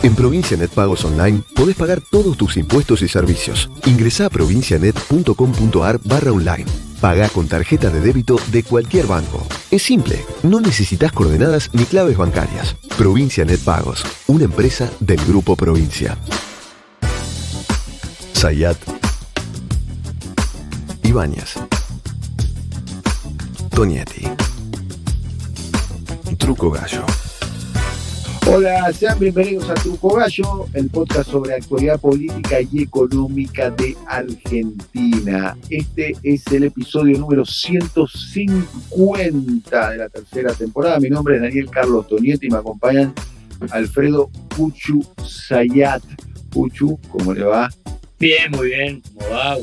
En Provincianet Pagos Online podés pagar todos tus impuestos y servicios. Ingresá a provincianet.com.ar/online. Pagá con tarjeta de débito de cualquier banco. Es simple, no necesitas coordenadas ni claves bancarias. Provincianet Pagos, una empresa del Grupo Provincia. Zayat, Ibáñez, Tonietti, Truco Gallo. Hola, sean bienvenidos a Truco Gallo, el podcast sobre actualidad política y económica de Argentina. Este es el episodio número 150 de la tercera temporada. Mi nombre es Daniel Carlos Tonietti y me acompañan Alfredo Puchu Zayat. Puchu, ¿cómo le va? Bien, muy bien. ¿Cómo va?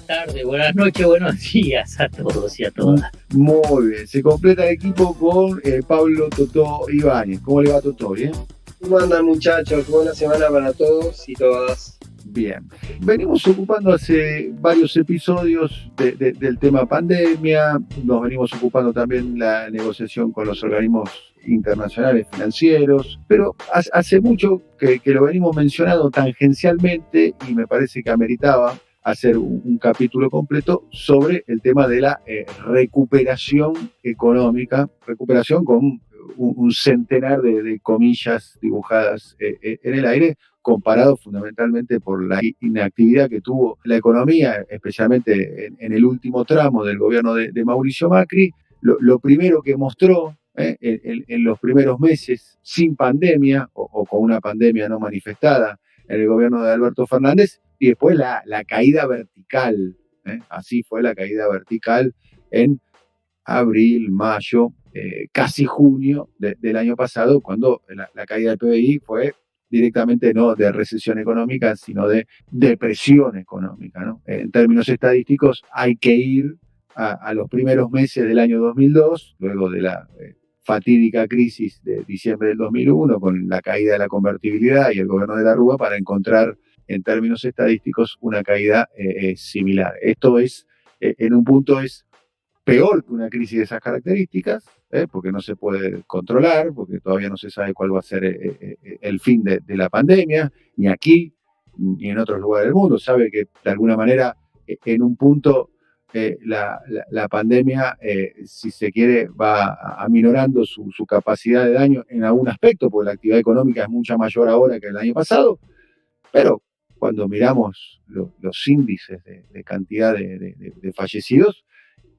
Buenas tardes, buenas noches, buenos días a todos y a todas. Muy bien. Se completa el equipo con Pablo Totó Ibáñez. ¿Cómo le va, Totó? ¿Bien? ¿Cómo andan, muchachos? Buena semana para todos y todas. Bien. Venimos ocupando hace varios episodios del tema pandemia. Nos venimos ocupando también la negociación con los organismos internacionales financieros, pero hace mucho que lo venimos mencionando tangencialmente y me parece que ameritaba hacer un capítulo completo sobre el tema de la recuperación económica, recuperación con un centenar de comillas dibujadas en el aire, comparado fundamentalmente por la inactividad que tuvo la economía, especialmente en el último tramo del gobierno de Mauricio Macri. Lo primero que mostró en los primeros meses sin pandemia o con una pandemia no manifestada en el gobierno de Alberto Fernández, y después la caída vertical, así fue la caída vertical en abril, mayo, casi junio del año pasado, cuando la caída del PBI fue directamente no de recesión económica, sino de depresión económica, ¿no? En términos estadísticos hay que ir a los primeros meses del año 2002, luego de la fatídica crisis de diciembre del 2001, con la caída de la convertibilidad y el gobierno de la Rúa, para encontrar en términos estadísticos una caída similar. Esto es, en un punto es peor que una crisis de esas características, porque no se puede controlar, porque todavía no se sabe cuál va a ser el fin de la pandemia, ni aquí, ni en otros lugares del mundo. Sabe que de alguna manera en un punto la pandemia, si se quiere, va aminorando su capacidad de daño en algún aspecto, porque la actividad económica es mucho mayor ahora que el año pasado, pero cuando miramos los índices de cantidad de fallecidos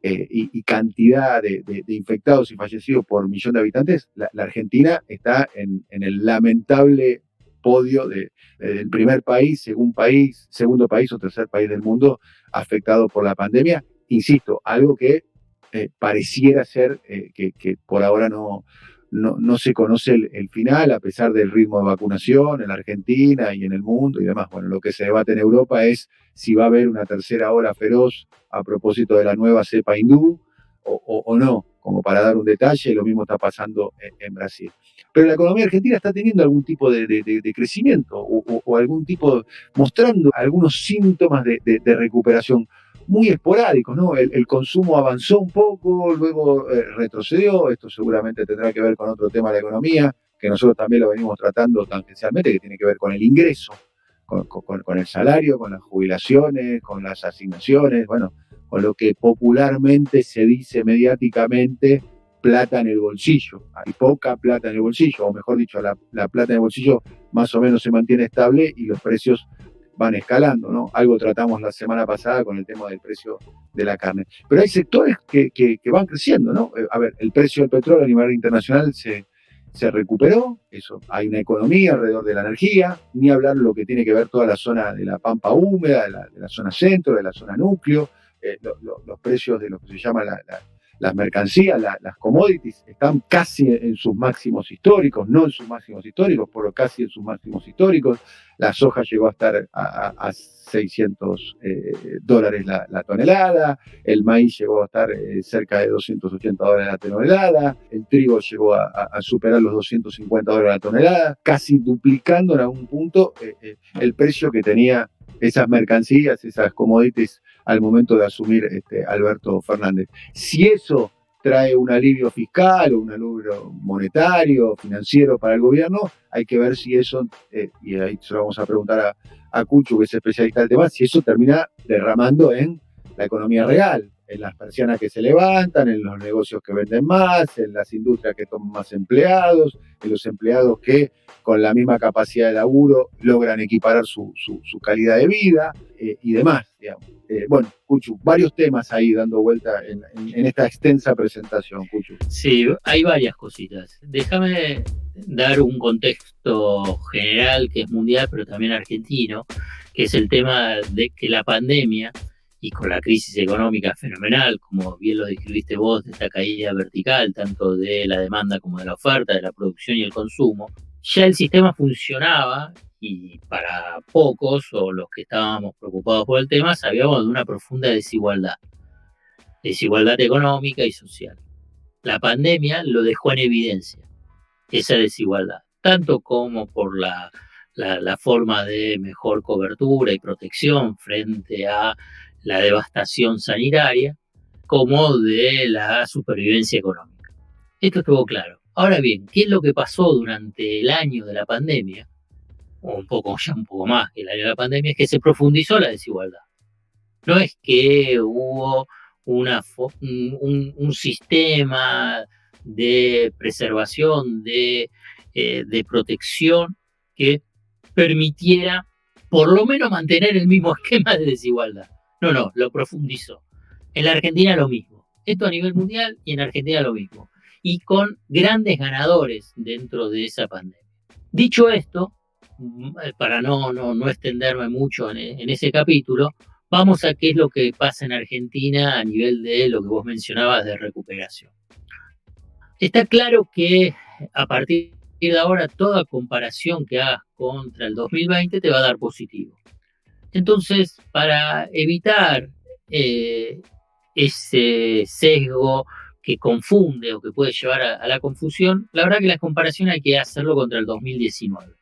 y cantidad de infectados y fallecidos por millón de habitantes, la Argentina está en el lamentable podio del primer país, segundo país o tercer país del mundo afectado por la pandemia. Insisto, algo que pareciera ser que por ahora no se conoce el final, a pesar del ritmo de vacunación en la Argentina y en el mundo y demás. Bueno, lo que se debate en Europa es si va a haber una tercera ola feroz a propósito de la nueva cepa hindú o no, como para dar un detalle. Lo mismo está pasando en Brasil. Pero la economía argentina está teniendo algún tipo de crecimiento o algún tipo, mostrando algunos síntomas de recuperación muy esporádicos, ¿no? El consumo avanzó un poco, luego retrocedió. Esto seguramente tendrá que ver con otro tema de la economía, que nosotros también lo venimos tratando tangencialmente, que tiene que ver con el ingreso, con el salario, con las jubilaciones, con las asignaciones, bueno, con lo que popularmente se dice mediáticamente, plata en el bolsillo. Hay poca plata en el bolsillo, o mejor dicho, la plata en el bolsillo más o menos se mantiene estable y los precios van escalando, ¿no? Algo tratamos la semana pasada con el tema del precio de la carne. Pero hay sectores que van creciendo, ¿no? A ver, el precio del petróleo a nivel internacional se recuperó, eso, hay una economía alrededor de la energía, ni hablar lo que tiene que ver toda la zona de la pampa húmeda, de la zona centro, de la zona núcleo, los precios de lo que se llama las mercancías, las commodities, están casi en sus máximos históricos, no en sus máximos históricos, pero casi en sus máximos históricos. La soja llegó a estar a $600 la tonelada, el maíz llegó a estar cerca de $280 la tonelada, el trigo llegó a superar los $250 la tonelada, casi duplicando en algún punto el precio que tenía esas mercancías, esas commodities al momento de asumir Alberto Fernández. Si eso trae un alivio fiscal o un alivio monetario, financiero para el gobierno, hay que ver si eso, y ahí se lo vamos a preguntar a Cucho, que es especialista del tema, si eso termina derramando en la economía real, en las persianas que se levantan, en los negocios que venden más, en las industrias que toman más empleados, en los empleados que con la misma capacidad de laburo logran equiparar su calidad de vida y demás, digamos. Bueno, Cuchu, varios temas ahí dando vuelta en esta extensa presentación, Cuchu. Sí, hay varias cositas. Déjame dar un contexto general que es mundial, pero también argentino, que es el tema de que la pandemia y con la crisis económica fenomenal, como bien lo describiste vos, de esta caída vertical, tanto de la demanda como de la oferta, de la producción y el consumo, ya el sistema funcionaba y para pocos o los que estábamos preocupados por el tema sabíamos de una profunda desigualdad económica y social. La pandemia lo dejó en evidencia, esa desigualdad, tanto como por la forma de mejor cobertura y protección frente a la devastación sanitaria, como de la supervivencia económica. Esto estuvo claro. Ahora bien, ¿qué es lo que pasó durante el año de la pandemia? O un poco más que el año de la pandemia, es que se profundizó la desigualdad. No es que hubo un sistema de preservación, de protección que permitiera por lo menos mantener el mismo esquema de desigualdad. No, lo profundizó. En la Argentina lo mismo. Esto a nivel mundial y en Argentina lo mismo. Y con grandes ganadores dentro de esa pandemia. Dicho esto, para no extenderme mucho en ese capítulo, vamos a qué es lo que pasa en Argentina a nivel de lo que vos mencionabas de recuperación. Está claro que a partir de ahora toda comparación que hagas contra el 2020 te va a dar positivo. Entonces, para evitar ese sesgo que confunde o que puede llevar a la confusión, la verdad que la comparación hay que hacerlo contra el 2019.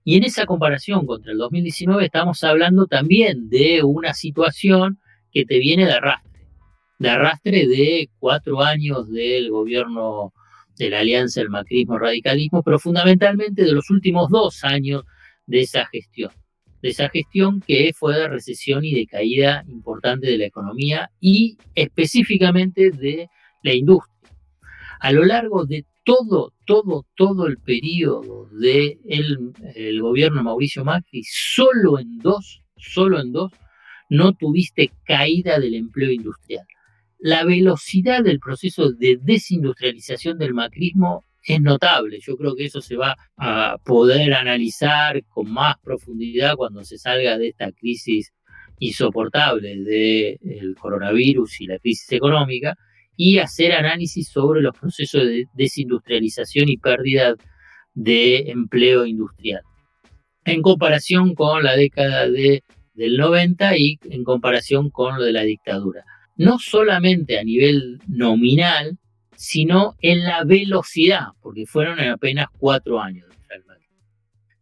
Y en esa comparación contra el 2019 estamos hablando también de una situación que te viene de arrastre de 4 años del gobierno de la alianza, el macrismo-radicalismo, pero fundamentalmente de los últimos 2 años de esa gestión que fue de recesión y de caída importante de la economía y específicamente de la industria. A lo largo de todo el periodo del gobierno de Mauricio Macri, solo en dos, no tuviste caída del empleo industrial. La velocidad del proceso de desindustrialización del macrismo es notable. Yo creo que eso se va a poder analizar con más profundidad cuando se salga de esta crisis insoportable del coronavirus y la crisis económica, y hacer análisis sobre los procesos de desindustrialización y pérdida de empleo industrial. En comparación con la década del 90 y en comparación con lo de la dictadura. No solamente a nivel nominal, sino en la velocidad, porque fueron en apenas 4 años.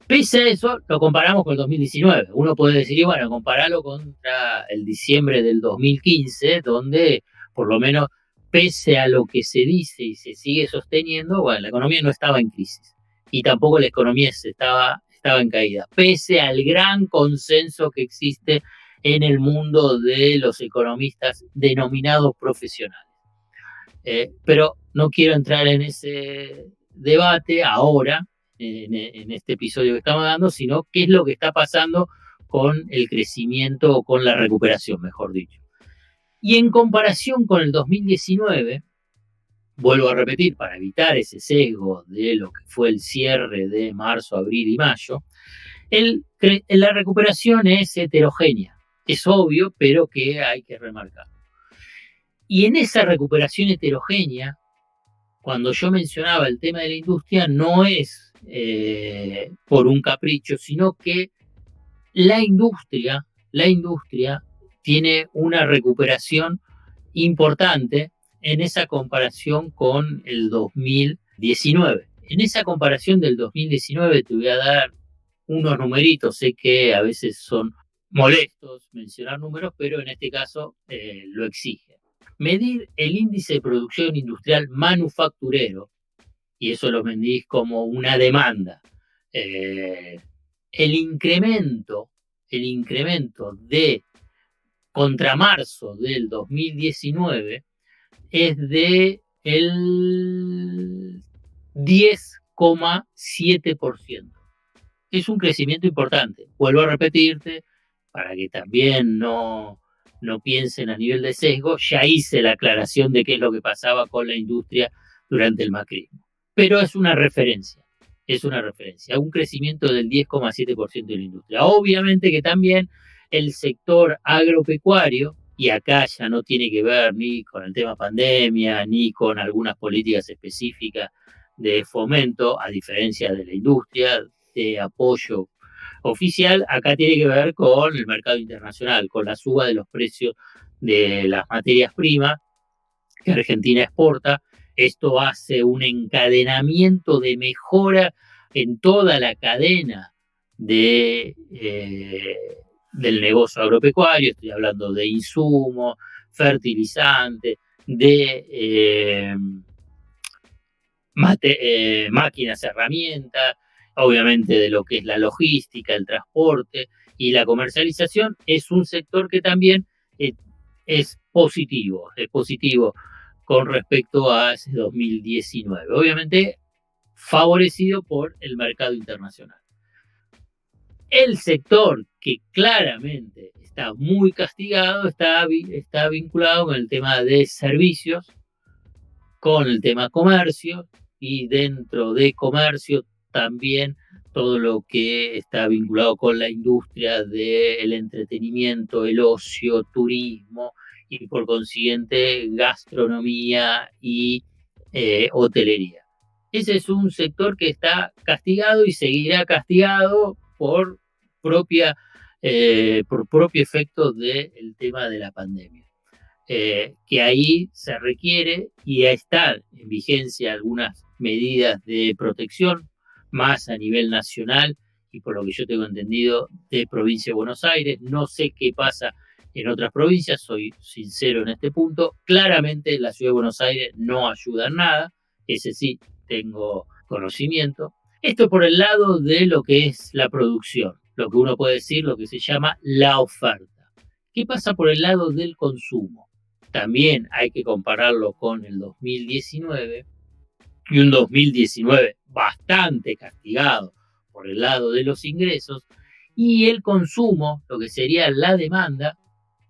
Pese a eso, lo comparamos con el 2019. Uno puede decir, bueno, compararlo contra el diciembre del 2015, donde por lo menos pese a lo que se dice y se sigue sosteniendo, bueno, la economía no estaba en crisis y tampoco la economía estaba en caída, pese al gran consenso que existe en el mundo de los economistas denominados profesionales. Pero no quiero entrar en ese debate ahora, en este episodio que estamos dando, sino qué es lo que está pasando con el crecimiento o con la recuperación, mejor dicho. Y en comparación con el 2019, vuelvo a repetir, para evitar ese sesgo de lo que fue el cierre de marzo, abril y mayo, la recuperación es heterogénea. Es obvio, pero que hay que remarcar. Y en esa recuperación heterogénea, cuando yo mencionaba el tema de la industria, no es por un capricho, sino que la industria tiene una recuperación importante en esa comparación con el 2019. En esa comparación del 2019 te voy a dar unos numeritos. Sé que a veces son molestos mencionar números, pero en este caso lo exige. medir el índice de producción industrial manufacturero, y eso lo medís como una demanda. El incremento de contra marzo del 2019 es de el 10,7%. Es un crecimiento importante. Vuelvo a repetirte, para que también no piensen a nivel de sesgo, ya hice la aclaración de qué es lo que pasaba con la industria durante el macrismo. Pero es una referencia, un crecimiento del 10,7% de la industria. Obviamente que también el sector agropecuario, y acá ya no tiene que ver ni con el tema pandemia, ni con algunas políticas específicas de fomento, a diferencia de la industria, de apoyo oficial, acá tiene que ver con el mercado internacional, con la suba de los precios de las materias primas que Argentina exporta. Esto hace un encadenamiento de mejora en toda la cadena del negocio agropecuario. Estoy hablando de insumos, fertilizantes, de máquinas, herramientas, obviamente de lo que es la logística, el transporte y la comercialización. Es un sector que también es positivo con respecto a ese 2019, obviamente favorecido por el mercado internacional. El sector que claramente está muy castigado está vinculado con el tema de servicios, con el tema comercio, y dentro de comercio también todo lo que está vinculado con la industria del entretenimiento, el ocio, turismo, y por consiguiente gastronomía y hotelería. Ese es un sector que está castigado y seguirá castigado por propio efecto del tema de la pandemia. Que ahí se requiere, y están en vigencia algunas medidas de protección, más a nivel nacional y por lo que yo tengo entendido de provincia de Buenos Aires. No sé qué pasa en otras provincias, soy sincero en este punto. Claramente la ciudad de Buenos Aires no ayuda en nada, ese sí tengo conocimiento. Esto por el lado de lo que es la producción, lo que uno puede decir, lo que se llama la oferta. ¿Qué pasa por el lado del consumo? También hay que compararlo con el 2019, y un 2019 bastante castigado por el lado de los ingresos, y el consumo, lo que sería la demanda,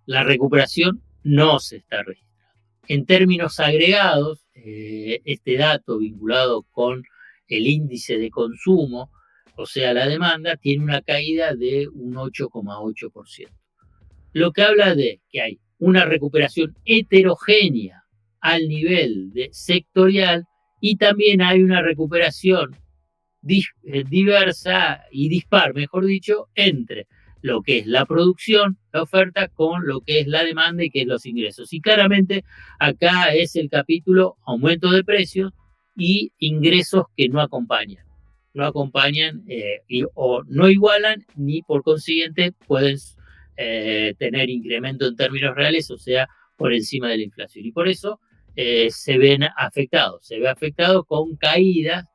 la recuperación no se está registrando. En términos agregados, este dato vinculado con el índice de consumo, o sea, la demanda, tiene una caída de un 8,8%. Lo que habla de que hay una recuperación heterogénea al nivel sectorial, y también hay una recuperación diversa y dispar, mejor dicho, entre lo que es la producción, la oferta, con lo que es la demanda y que es los ingresos. Y claramente acá es el capítulo aumento de precios y ingresos que no acompañan o no igualan, ni por consiguiente pueden tener incremento en términos reales, o sea, por encima de la inflación. Y por eso se ve afectado con caídas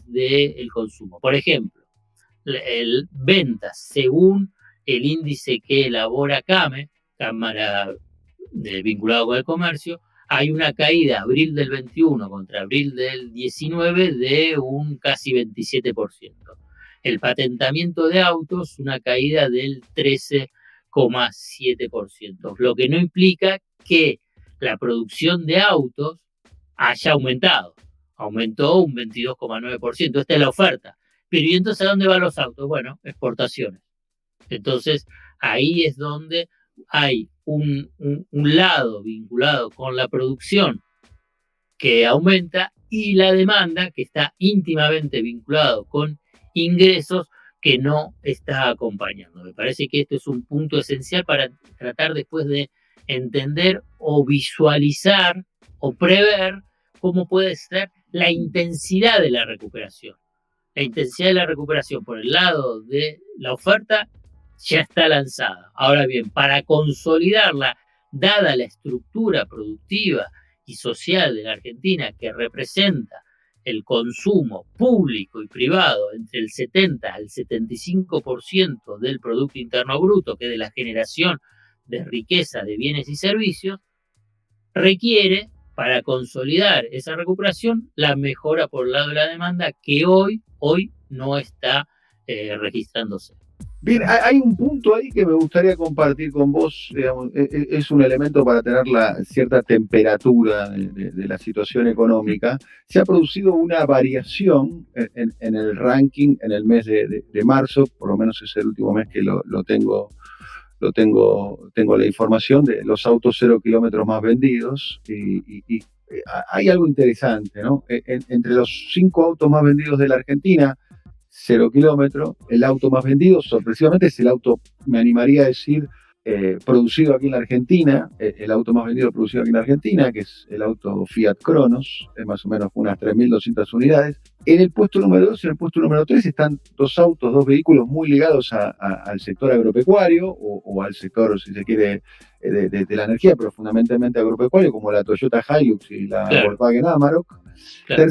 del consumo. Por ejemplo, ventas, según el índice que elabora CAME, Cámara vinculado con el Comercio, hay una caída abril del 21 contra abril del 19 de un casi 27%. El patentamiento de autos, una caída del 13,7%, lo que no implica que la producción de autos haya aumentado. Aumentó un 22,9%. Esta es la oferta. Pero ¿y entonces a dónde van los autos? Bueno, exportaciones. Entonces, ahí es donde hay un lado vinculado con la producción que aumenta y la demanda que está íntimamente vinculado con ingresos que no está acompañando. Me parece que este es un punto esencial para tratar después de entender o visualizar o prever cómo puede ser la intensidad de la recuperación. La intensidad de la recuperación por el lado de la oferta ya está lanzada. Ahora bien, para consolidarla dada la estructura productiva y social de la Argentina, que representa el consumo público y privado entre el 70 al 75% del Producto Interno Bruto, que es de la generación de riqueza de bienes y servicios, requiere, para consolidar esa recuperación, la mejora por el lado de la demanda que hoy no está registrándose. Bien, hay un punto ahí que me gustaría compartir con vos, digamos, es un elemento para tener la cierta temperatura de la situación económica. Se ha producido una variación en el ranking en el mes de marzo, por lo menos es el último mes que tengo la información de los autos 0 kilómetros más vendidos y hay algo interesante, ¿no? Entre los 5 autos más vendidos de la Argentina, 0 kilómetros, el auto más vendido, sorpresivamente, es el auto, me animaría a decir, producido aquí en la Argentina, el auto más vendido producido aquí en la Argentina, que es el auto Fiat Cronos, más o menos unas 3.200 unidades. En el puesto número 2 y en el puesto número 3 están dos vehículos muy ligados al sector agropecuario o al sector, si se quiere, de la energía, pero fundamentalmente agropecuario, como la Toyota Hilux y la Volkswagen Amarok. Claro.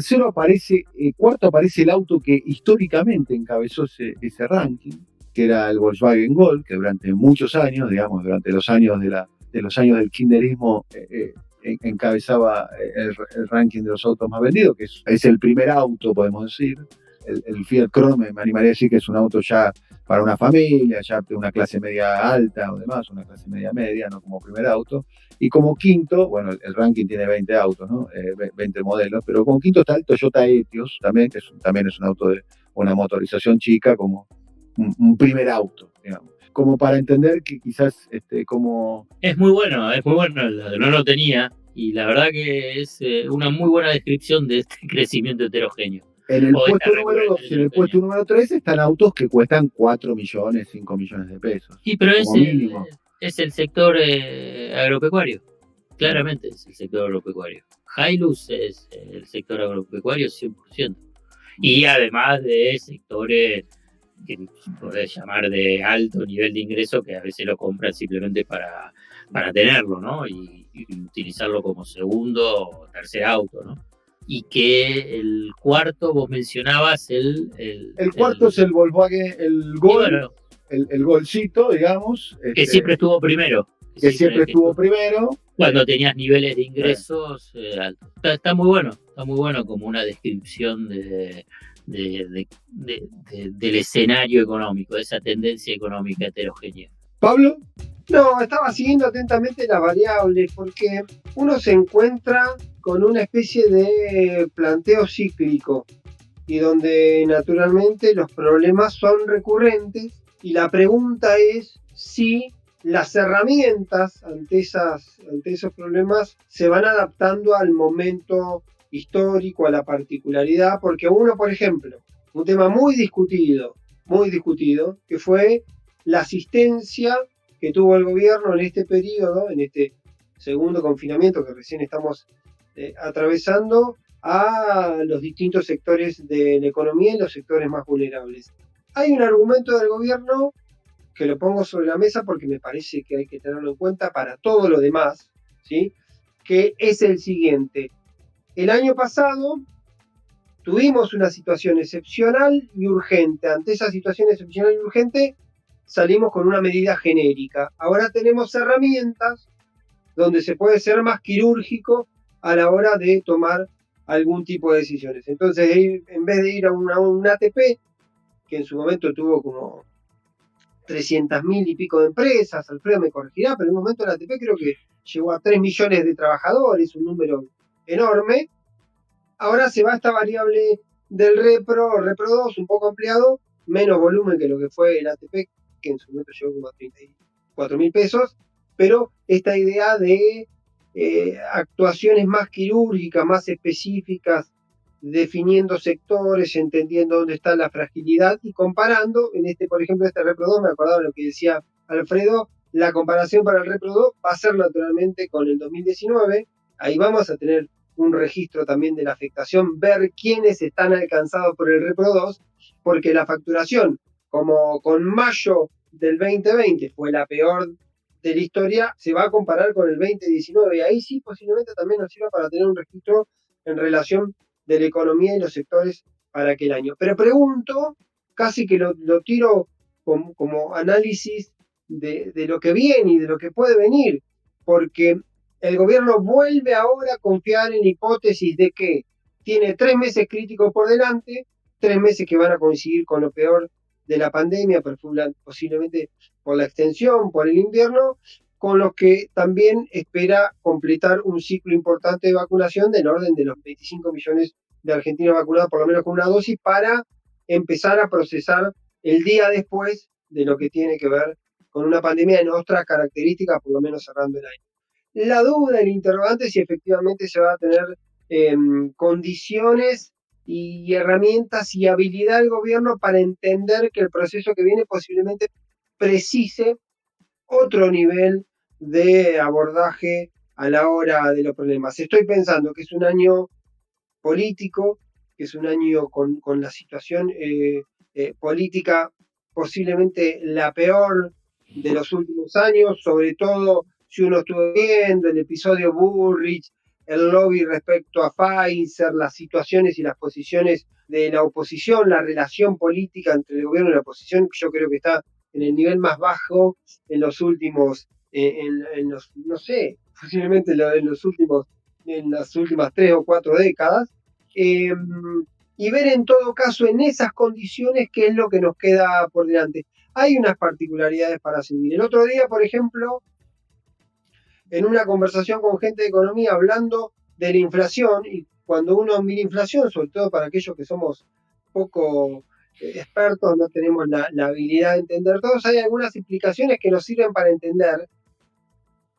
Cuarto aparece el auto que históricamente encabezó ese ranking, que era el Volkswagen Gol, que durante muchos años, digamos, durante los años del kirchnerismo, encabezaba el ranking de los autos más vendidos, que es el primer auto, podemos decir. El Fiat Crono me animaría a decir que es un auto ya para una familia, ya de una clase media alta o demás, una clase media, no como primer auto. Y como quinto, bueno, el ranking tiene 20 autos, ¿no? 20 modelos, pero como quinto está el Toyota Etios, también, que también es un auto de una motorización chica, como un primer auto, digamos. Como para entender que quizás como... Es muy bueno, no lo tenía, y la verdad que es una muy buena descripción de este crecimiento heterogéneo. En el puesto número 2 y en el puesto número 3 están autos que cuestan 4 millones, 5 millones de pesos. Sí, pero es el sector agropecuario. Claramente es el sector agropecuario. Hilux es el sector agropecuario 100%. Y además de sectores que podés llamar de alto nivel de ingreso, que a veces lo compran simplemente para tenerlo, ¿no? Y utilizarlo como segundo o tercer auto, ¿no? Y que el cuarto, vos mencionabas el cuarto es el Volkswagen, el Gol, bueno, el Golcito, digamos. Que siempre estuvo primero. Que siempre estuvo primero. Cuando tenías niveles de ingresos altos. Está muy bueno como una descripción del escenario económico, de esa tendencia económica heterogénea. ¿Pablo? No, estaba siguiendo atentamente las variables porque uno se encuentra con una especie de planteo cíclico y donde naturalmente los problemas son recurrentes y la pregunta es si las herramientas ante esos problemas se van adaptando al momento histórico, a la particularidad, porque uno, por ejemplo, un tema muy discutido, que fue la asistencia que tuvo el gobierno en este periodo, en este segundo confinamiento que recién estamos atravesando, a los distintos sectores de la economía y los sectores más vulnerables. Hay un argumento del gobierno que lo pongo sobre la mesa porque me parece que hay que tenerlo en cuenta para todo lo demás, ¿sí? Que es el siguiente. El año pasado tuvimos una situación excepcional y urgente. Ante esa situación excepcional y urgente salimos con una medida genérica. Ahora tenemos herramientas donde se puede ser más quirúrgico a la hora de tomar algún tipo de decisiones. Entonces, en vez de ir a un ATP, que en su momento tuvo como 300.000 y pico de empresas, Alfredo me corregirá, pero en un momento el ATP creo que llegó a 3 millones de trabajadores, un número enorme. Ahora se va esta variable del Repro 2, un poco ampliado, menos volumen que lo que fue el ATP, que en su momento llegó como a 34.000 pesos, pero esta idea de actuaciones más quirúrgicas, más específicas, definiendo sectores, entendiendo dónde está la fragilidad y comparando, por ejemplo, este Repro 2, me acordaba lo que decía Alfredo, la comparación para el Repro 2 va a ser naturalmente con el 2019, ahí vamos a tener un registro también de la afectación, ver quiénes están alcanzados por el Repro 2, porque la facturación, como con mayo del 2020 fue la peor de la historia se va a comparar con el 2019 y ahí sí posiblemente también nos sirva para tener un registro en relación de la economía y los sectores para aquel año. Pero pregunto, casi que lo tiro como análisis de lo que viene y de lo que puede venir, porque el gobierno vuelve ahora a confiar en la hipótesis de que tiene 3 meses críticos por delante, 3 meses que van a coincidir con lo peor de la pandemia, posiblemente por la extensión, por el invierno, con los que también espera completar un ciclo importante de vacunación del orden de los 25 millones de argentinos vacunados por lo menos con una dosis para empezar a procesar el día después de lo que tiene que ver con una pandemia en otras características, por lo menos cerrando el año. La duda, el interrogante es si efectivamente se va a tener condiciones y herramientas y habilidad del gobierno para entender que el proceso que viene posiblemente precise otro nivel de abordaje a la hora de los problemas. Estoy pensando que es un año político, que es un año con la situación política posiblemente la peor de los últimos años, sobre todo si uno estuvo viendo el episodio Bullrich, el lobby respecto a Pfizer, las situaciones y las posiciones de la oposición, la relación política entre el gobierno y la oposición, yo creo que está en el nivel más bajo en los últimos, no sé, posiblemente en las últimas 3 o 4 décadas, y ver en todo caso en esas condiciones qué es lo que nos queda por delante. Hay unas particularidades para seguir. El otro día, por ejemplo, en una conversación con gente de economía hablando de la inflación, y cuando uno mira inflación, sobre todo para aquellos que somos poco expertos, no tenemos la habilidad de entender todos, hay algunas explicaciones que nos sirven para entender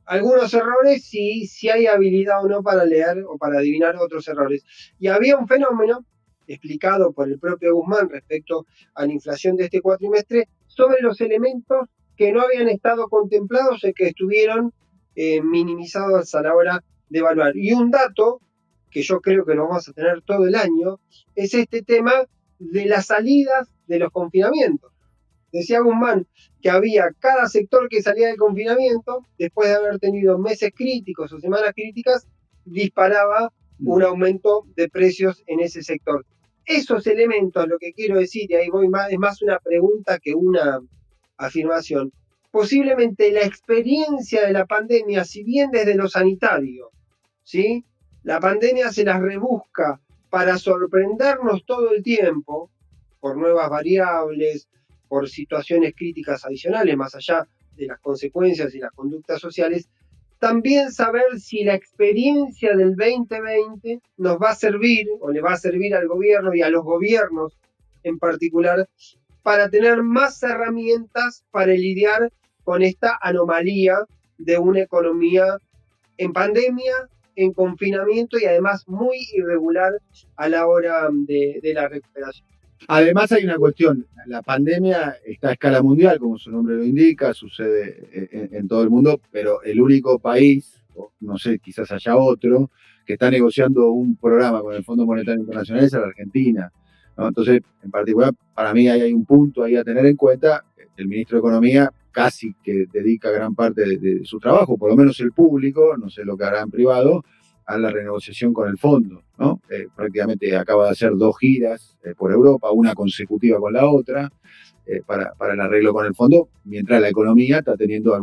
algunos errores y si hay habilidad o no para leer o para adivinar otros errores. Y había un fenómeno explicado por el propio Guzmán respecto a la inflación de este cuatrimestre sobre los elementos que no habían estado contemplados y que estuvieron minimizados a la hora de evaluar. Y un dato que yo creo que lo vamos a tener todo el año es este tema de las salidas de los confinamientos. Decía Guzmán que había cada sector que salía del confinamiento, después de haber tenido meses críticos o semanas críticas, disparaba un aumento de precios en ese sector. Esos elementos, lo que quiero decir, y ahí voy más, es más una pregunta que una afirmación. Posiblemente la experiencia de la pandemia, si bien desde lo sanitario, ¿sí? La pandemia se las rebusca para sorprendernos todo el tiempo por nuevas variables, por situaciones críticas adicionales, más allá de las consecuencias y las conductas sociales, también saber si la experiencia del 2020 nos va a servir o le va a servir al gobierno y a los gobiernos en particular para tener más herramientas para lidiar con esta anomalía de una economía en pandemia, en confinamiento y además muy irregular a la hora de la recuperación. Además hay una cuestión, la pandemia está a escala mundial, como su nombre lo indica, sucede en todo el mundo, pero el único país, no sé, quizás haya otro, que está negociando un programa con el Fondo Monetario Internacional es la Argentina, ¿no? Entonces, en particular, para mí hay un punto ahí a tener en cuenta. El ministro de Economía casi que dedica gran parte de su trabajo, por lo menos el público, no sé lo que hará en privado, a la renegociación con el fondo, ¿no? Prácticamente acaba de hacer 2 giras por Europa, una consecutiva con la otra, para el arreglo con el fondo, mientras la economía está teniendo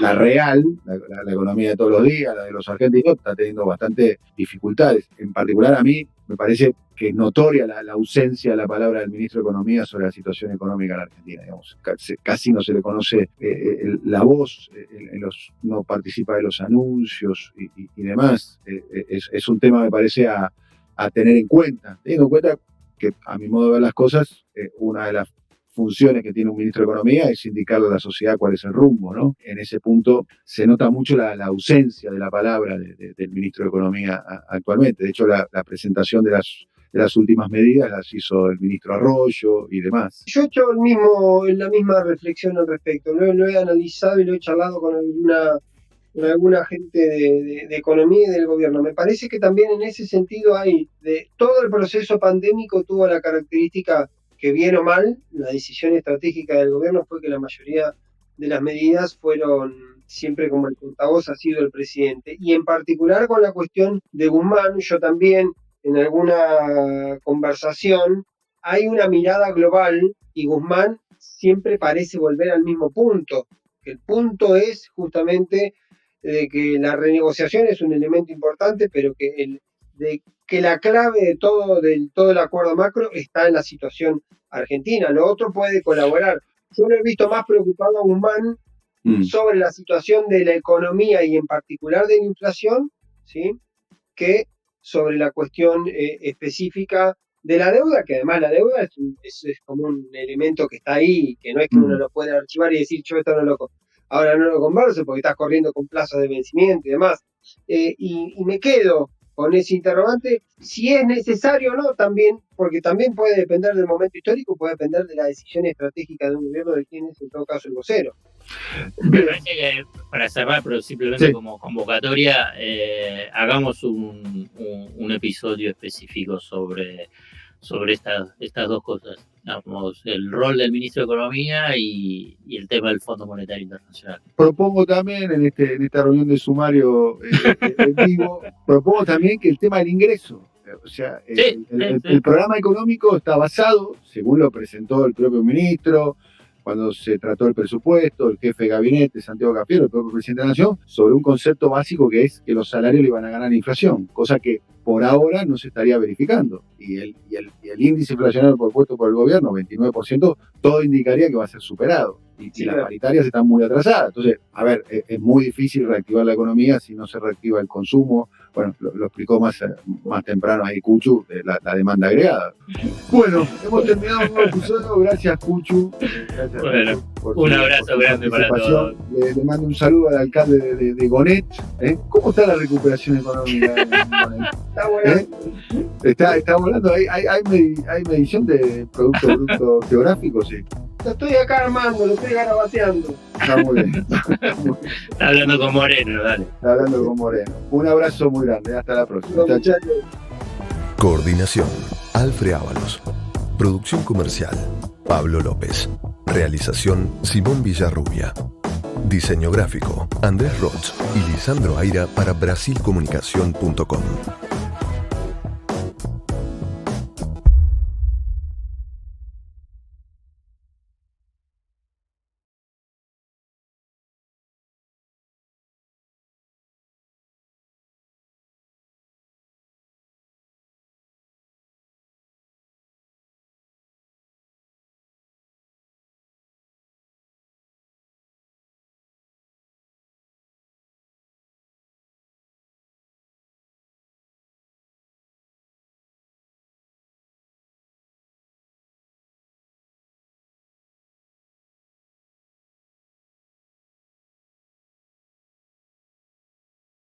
la real, la economía de todos los días, la de los argentinos, está teniendo bastante dificultades. En particular a mí me parece que es notoria la ausencia de la palabra del ministro de Economía sobre la situación económica en la Argentina. Digamos. Casi no se le conoce la voz, no participa de los anuncios y demás. Es un tema, me parece, a tener en cuenta. Teniendo en cuenta que, a mi modo de ver las cosas, una de las funciones que tiene un ministro de Economía es indicarle a la sociedad cuál es el rumbo, ¿no? En ese punto se nota mucho la ausencia de la palabra del ministro de Economía actualmente. De hecho, la presentación de las últimas medidas las hizo el ministro Arroyo y demás. Yo he hecho la misma reflexión al respecto. Lo he analizado y lo he charlado con alguna gente de economía y del gobierno. Me parece que también en ese sentido todo el proceso pandémico tuvo la característica que, bien o mal, la decisión estratégica del gobierno fue que la mayoría de las medidas fueron siempre como el portavoz ha sido el presidente, y en particular con la cuestión de Guzmán, yo también en alguna conversación hay una mirada global y Guzmán siempre parece volver al mismo punto. El punto es justamente de que la renegociación es un elemento importante, pero que la clave de todo el acuerdo macro está en la situación argentina. Lo otro puede colaborar. Yo lo he visto más preocupado a Guzmán sobre la situación de la economía y en particular de la inflación, ¿sí?, que sobre la cuestión específica de la deuda, que además la deuda es como un elemento que está ahí, que no es que uno lo puede archivar y decir, yo esto ahora no lo converso porque estás corriendo con plazos de vencimiento y demás. Y me quedo con ese interrogante, si es necesario o no, también, porque también puede depender del momento histórico, puede depender de la decisión estratégica de un gobierno, de quién es en todo caso el vocero. Me parece que, para cerrar, pero simplemente como convocatoria, hagamos un episodio específico sobre estas dos cosas, digamos, el rol del ministro de Economía y el tema del Fondo Monetario Internacional. Propongo también en esta reunión de sumario en vivo, propongo también que el tema del ingreso, o sea, el programa económico está basado, según lo presentó el propio ministro, cuando se trató el presupuesto, el jefe de gabinete, Santiago Cafiero, el propio presidente de la Nación, sobre un concepto básico que es que los salarios le van a ganar la inflación, cosa que por ahora no se estaría verificando. Y el índice inflacionario propuesto por el gobierno, 29%, todo indicaría que va a ser superado. Y las paritarias están muy atrasadas. Entonces, a ver, es muy difícil reactivar la economía si no se reactiva el consumo. Bueno, lo explicó más temprano ahí Cuchu, la demanda agregada. Bueno, hemos terminado un nuevo episodio. Gracias, Cuchu. Gracias, bueno, un abrazo grande para todos. Le mando un saludo al alcalde de Gonet. ¿Cómo está la recuperación económica en Gonet? Está bueno. Está volando. ¿Hay medición de Producto Bruto Geográfico? Sí. Lo estoy acá armando, lo estoy garabateando. Está muy bien. Está hablando con Moreno, dale. Está hablando con Moreno. Un abrazo muy grande. Hasta la próxima. Coordinación: Alfred Ábalos. Producción comercial: Pablo López. Realización: Simón Villarrubia. Diseño gráfico: Andrés Roch y Lisandro Aira para Brasilcomunicación.com.